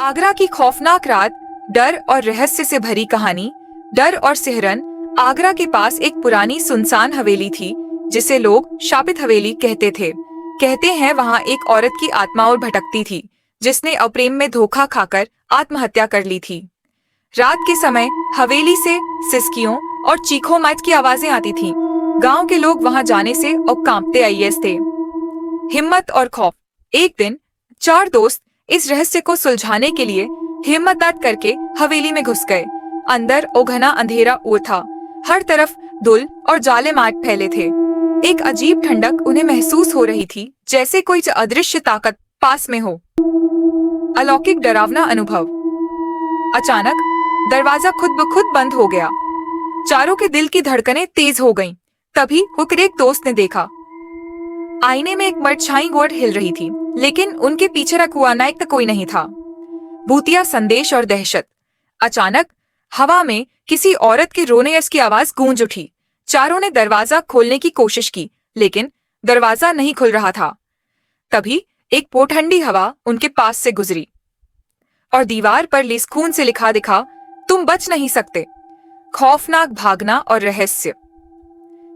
आगरा की खौफनाक रात, डर और रहस्य से भरी कहानी। डर और सिहरन। आगरा के पास एक पुरानी सुनसान हवेली थी जिसे लोग शापित हवेली कहते थे। कहते हैं वहाँ एक औरत की आत्मा और भटकती थी जिसने अप्रेम में धोखा खाकर आत्महत्या कर ली थी। रात के समय हवेली से सिसकियों और चीखों मात की आवाजें आती थीं। गांव के लोग वहां जाने से और कांपते आईएस थे। हिम्मत और खौफ। एक दिन 4 दोस्त इस रहस्य को सुलझाने के लिए हिम्मत करके हवेली में घुस गए। अंदर घना अंधेरा था। हर तरफ धूल और जाले माट फैले थे। एक अजीब ठंडक उन्हें महसूस हो रही थी, जैसे कोई अदृश्य ताकत पास में हो। अलौकिक डरावना अनुभव। अचानक दरवाजा खुद ब खुद बंद हो गया। चारों के दिल की धड़कनें तेज हो गईं। तभी एक दोस्त ने देखा, आईने में एक परछाई गोड़ हिल रही थी, लेकिन उनके पीछे रखा नायक कोई नहीं था। भूतिया संदेश और दहशत। अचानक हवा में किसी औरत के रोने की आवाज गूंज उठी। चारों ने दरवाजा खोलने की कोशिश की, लेकिन दरवाजा नहीं खुल रहा था। तभी एक पोठंडी हवा उनके पास से गुजरी और दीवार पर खून से लिखा दिखा, तुम बच नहीं सकते। खौफनाक भागना और रहस्य।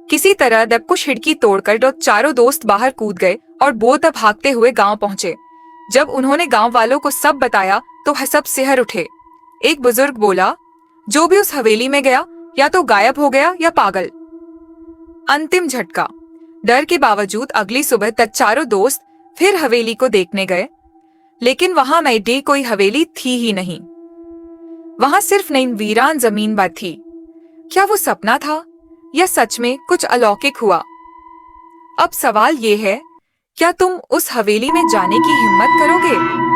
किसी तरह दब को खिड़की तोड़कर चारों दोस्त बाहर कूद गए और बोलते भागते हुए गांव पहुंचे। जब उन्होंने गांव वालों को सब बताया तो सब सिहर उठे। एक बुजुर्ग बोला, जो भी उस हवेली में गया या तो गायब हो गया या पागल। अंतिम झटका। डर के बावजूद अगली सुबह तक चारों दोस्त फिर हवेली को देखने गए, लेकिन वहां मैडे कोई हवेली थी ही नहीं। वहां सिर्फ नई वीरान जमीन पर थी। क्या वो सपना था या सच में कुछ अलौकिक हुआ? अब सवाल ये है, क्या तुम उस हवेली में जाने की हिम्मत करोगे?